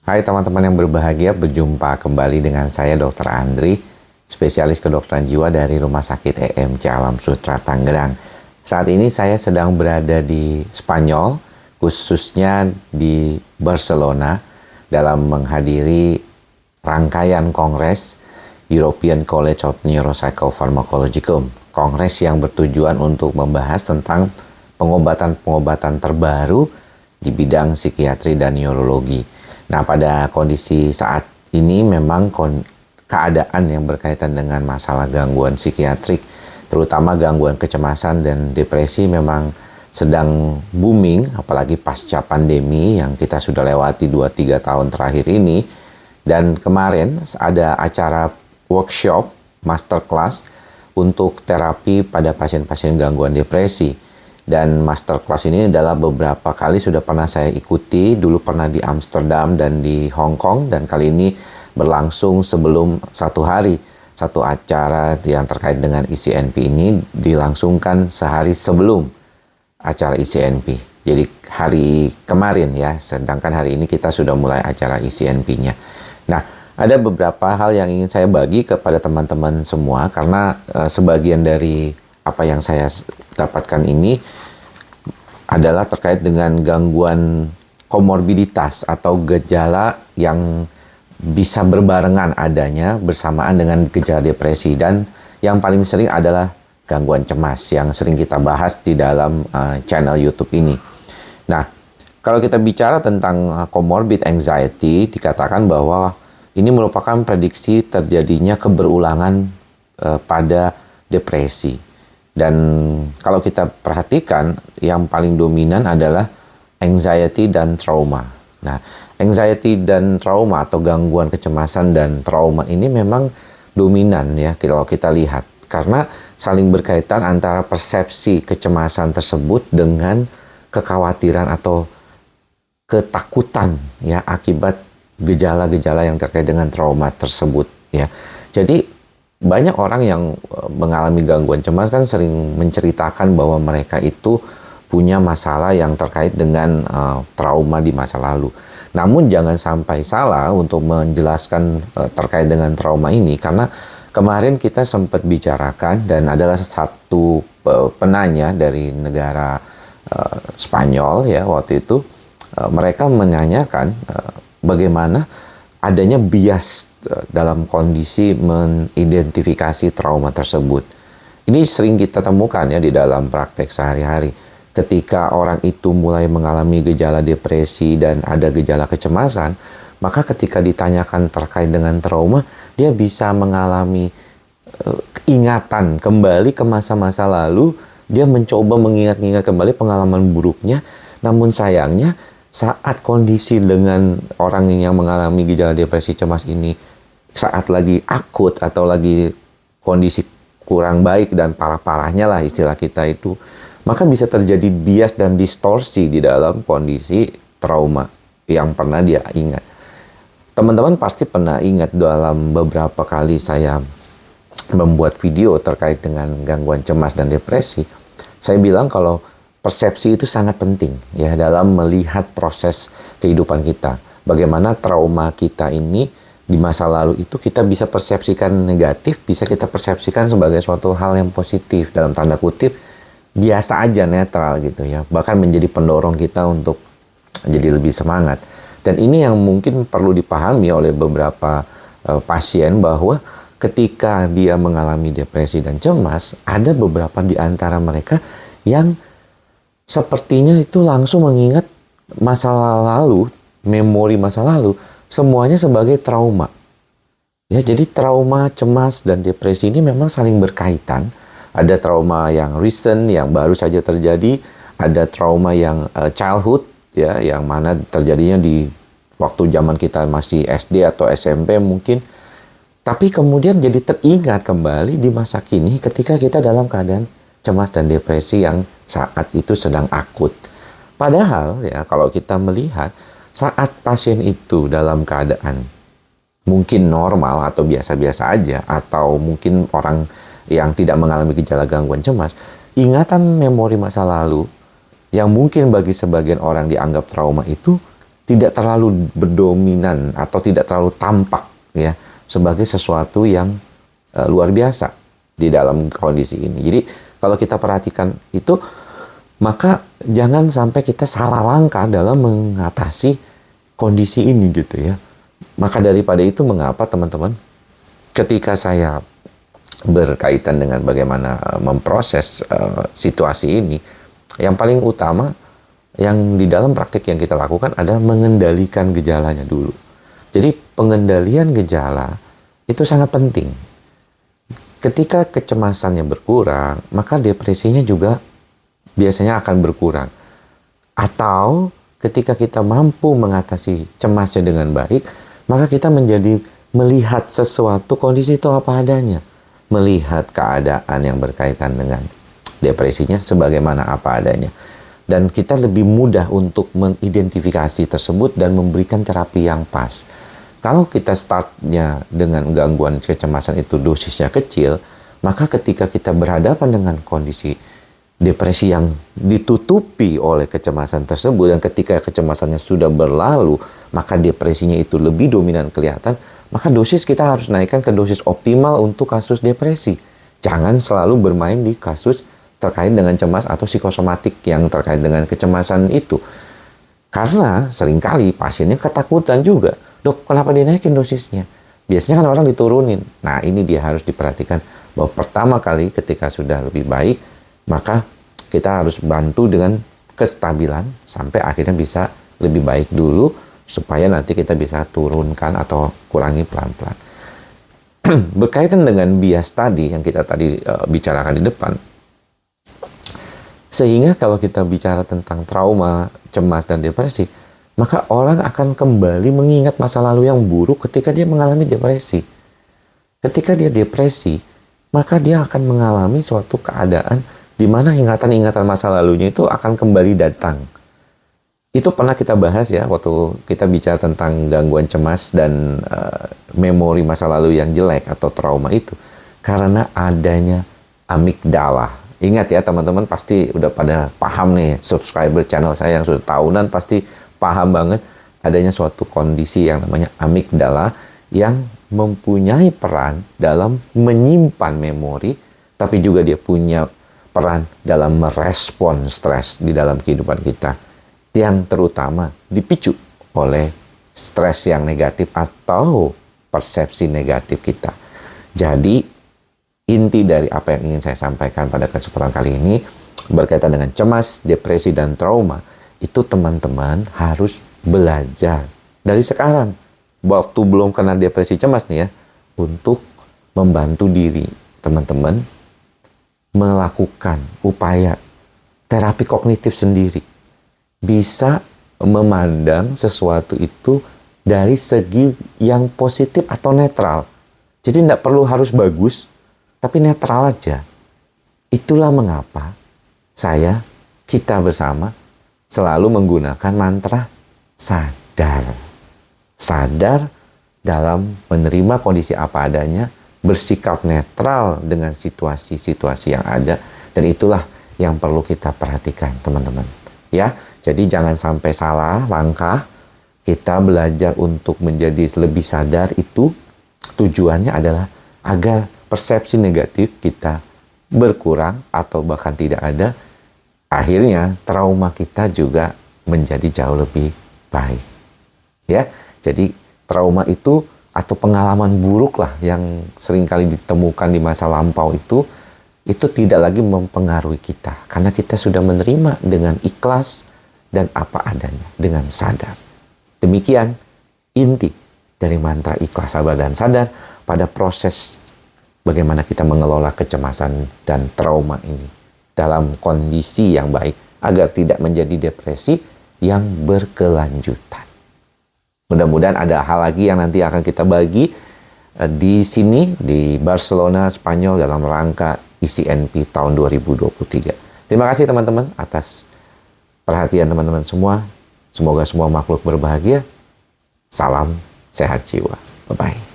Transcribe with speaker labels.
Speaker 1: Hai teman-teman yang berbahagia, berjumpa kembali dengan saya Dr. Andri, spesialis kedokteran jiwa dari Rumah Sakit EMC Alam Sutera Tangerang. Saat ini saya sedang berada di Spanyol, khususnya di Barcelona, dalam menghadiri rangkaian kongres European College of Neuropsychopharmacologicum. Kongres yang bertujuan untuk membahas tentang pengobatan-pengobatan terbaru di bidang psikiatri dan neurologi. Nah, pada kondisi saat ini memang keadaan yang berkaitan dengan masalah gangguan psikiatrik, terutama gangguan kecemasan dan depresi memang sedang booming, apalagi pasca pandemi yang kita sudah lewati 2-3 tahun terakhir ini. Dan kemarin ada acara workshop, masterclass untuk terapi pada pasien-pasien gangguan depresi. Dan masterclass ini adalah beberapa kali sudah pernah saya ikuti, dulu pernah di Amsterdam dan di Hong Kong, dan kali ini berlangsung sebelum satu hari. Satu acara yang terkait dengan ECNP ini dilangsungkan sehari sebelum acara ECNP. Jadi hari kemarin ya, sedangkan hari ini kita sudah mulai acara ECNP-nya. Nah, ada beberapa hal yang ingin saya bagi kepada teman-teman semua, karena sebagian dari apa yang saya dapatkan ini adalah terkait dengan gangguan komorbiditas atau gejala yang bisa berbarengan adanya bersamaan dengan gejala depresi, dan yang paling sering adalah gangguan cemas yang sering kita bahas di dalam channel YouTube ini. Nah, kalau kita bicara tentang comorbid anxiety, dikatakan bahwa ini merupakan prediksi terjadinya keberulangan pada depresi. Dan kalau kita perhatikan, yang paling dominan adalah anxiety dan trauma. Nah, anxiety dan trauma atau gangguan kecemasan dan trauma ini memang dominan ya kalau kita lihat. Karena saling berkaitan antara persepsi kecemasan tersebut dengan kekhawatiran atau ketakutan ya akibat gejala-gejala yang terkait dengan trauma tersebut ya. Jadi banyak orang yang mengalami gangguan cemas kan sering menceritakan bahwa mereka itu punya masalah yang terkait dengan trauma di masa lalu. Namun jangan sampai salah untuk menjelaskan terkait dengan trauma ini, karena kemarin kita sempat bicarakan dan adalah satu penanya dari negara Spanyol ya waktu itu, mereka menanyakan bagaimana adanya bias dalam kondisi mengidentifikasi trauma tersebut. Ini sering kita temukan ya di dalam praktek sehari-hari. Ketika orang itu mulai mengalami gejala depresi dan ada gejala kecemasan, maka ketika ditanyakan terkait dengan trauma, dia bisa mengalami ingatan kembali ke masa-masa lalu. Dia mencoba mengingat-ingat kembali pengalaman buruknya, namun sayangnya saat kondisi dengan orang yang mengalami gejala depresi cemas ini saat lagi akut atau lagi kondisi kurang baik dan parah-parahnya lah istilah kita itu, maka bisa terjadi bias dan distorsi di dalam kondisi trauma yang pernah dia ingat. Teman-teman pasti pernah ingat dalam beberapa kali saya membuat video terkait dengan gangguan cemas dan depresi, saya bilang kalau persepsi itu sangat penting ya dalam melihat proses kehidupan kita. Bagaimana trauma kita ini di masa lalu itu kita bisa persepsikan negatif, bisa kita persepsikan sebagai suatu hal yang positif, dalam tanda kutip biasa aja, netral gitu ya. Bahkan menjadi pendorong kita untuk jadi lebih semangat. Dan ini yang mungkin perlu dipahami oleh beberapa pasien, bahwa ketika dia mengalami depresi dan cemas, ada beberapa di antara mereka yang sepertinya itu langsung mengingat masa lalu, memori masa lalu, semuanya sebagai trauma. Ya, jadi trauma, cemas, dan depresi ini memang saling berkaitan. Ada trauma yang recent, yang baru saja terjadi. Ada trauma yang childhood, ya, yang mana terjadinya di waktu zaman kita masih SD atau SMP mungkin. Tapi kemudian jadi teringat kembali di masa kini ketika kita dalam keadaan cemas dan depresi yang saat itu sedang akut. Padahal ya kalau kita melihat saat pasien itu dalam keadaan mungkin normal atau biasa-biasa aja, atau mungkin orang yang tidak mengalami gejala gangguan cemas, ingatan memori masa lalu yang mungkin bagi sebagian orang dianggap trauma itu tidak terlalu berdominan atau tidak terlalu tampak ya sebagai sesuatu yang luar biasa di dalam kondisi ini. Jadi kalau kita perhatikan itu, maka jangan sampai kita salah langkah dalam mengatasi kondisi ini gitu ya. Maka daripada itu, mengapa teman-teman, ketika saya berkaitan dengan bagaimana memproses situasi ini, yang paling utama yang di dalam praktik yang kita lakukan adalah mengendalikan gejalanya dulu. Jadi pengendalian gejala itu sangat penting. Ketika kecemasannya berkurang, maka depresinya juga biasanya akan berkurang. Atau ketika kita mampu mengatasi cemasnya dengan baik, maka kita menjadi melihat sesuatu kondisi itu apa adanya. Melihat keadaan yang berkaitan dengan depresinya sebagaimana apa adanya. Dan kita lebih mudah untuk mengidentifikasi tersebut dan memberikan terapi yang pas. Kalau kita startnya dengan gangguan kecemasan itu dosisnya kecil, maka ketika kita berhadapan dengan kondisi depresi yang ditutupi oleh kecemasan tersebut, dan ketika kecemasannya sudah berlalu, maka depresinya itu lebih dominan kelihatan, maka dosis kita harus naikkan ke dosis optimal untuk kasus depresi. Jangan selalu bermain di kasus terkait dengan cemas atau psikosomatik yang terkait dengan kecemasan itu. Karena seringkali pasiennya ketakutan juga. Dok, kenapa dinaikin dosisnya? Biasanya kan orang diturunin. Nah, ini dia harus diperhatikan bahwa pertama kali ketika sudah lebih baik, maka kita harus bantu dengan kestabilan sampai akhirnya bisa lebih baik dulu, supaya nanti kita bisa turunkan atau kurangi pelan-pelan. Berkaitan dengan bias tadi yang kita tadi bicarakan di depan, sehingga kalau kita bicara tentang trauma, cemas, dan depresi, maka orang akan kembali mengingat masa lalu yang buruk ketika dia mengalami depresi. Ketika dia depresi, maka dia akan mengalami suatu keadaan di mana ingatan-ingatan masa lalunya itu akan kembali datang. Itu pernah kita bahas ya, waktu kita bicara tentang gangguan cemas dan memori masa lalu yang jelek atau trauma itu. Karena adanya amigdala. Ingat ya teman-teman, pasti udah pada paham nih, subscriber channel saya yang sudah tahunan pasti paham banget adanya suatu kondisi yang namanya amigdala yang mempunyai peran dalam menyimpan memori, tapi juga dia punya peran dalam merespon stres di dalam kehidupan kita, yang terutama dipicu oleh stres yang negatif atau persepsi negatif kita. Jadi inti dari apa yang ingin saya sampaikan pada kesempatan kali ini berkaitan dengan cemas, depresi, dan trauma, itu teman-teman harus belajar dari sekarang, waktu belum kena depresi cemas nih ya, untuk membantu diri teman-teman melakukan upaya terapi kognitif sendiri. Bisa memandang sesuatu itu dari segi yang positif atau netral. Jadi tidak perlu harus bagus, tapi netral aja. Itulah mengapa kita bersama selalu menggunakan mantra sadar. Sadar dalam menerima kondisi apa adanya, bersikap netral dengan situasi-situasi yang ada, dan itulah yang perlu kita perhatikan teman-teman. Ya, jadi jangan sampai salah langkah. Kita belajar untuk menjadi lebih sadar, itu tujuannya adalah agar persepsi negatif kita berkurang atau bahkan tidak ada. Akhirnya trauma kita juga menjadi jauh lebih baik. Ya, jadi trauma itu atau pengalaman buruk lah yang seringkali ditemukan di masa lampau itu tidak lagi mempengaruhi kita. Karena kita sudah menerima dengan ikhlas dan apa adanya, dengan sadar. Demikian inti dari mantra ikhlas, sabar, dan sadar pada proses bagaimana kita mengelola kecemasan dan trauma ini dalam kondisi yang baik agar tidak menjadi depresi yang berkelanjutan. Mudah-mudahan ada hal lagi yang nanti akan kita bagi di sini di Barcelona, Spanyol dalam rangka ECNP tahun 2023. Terima kasih teman-teman atas perhatian teman-teman semua. Semoga semua makhluk berbahagia. Salam sehat jiwa. Bye-bye.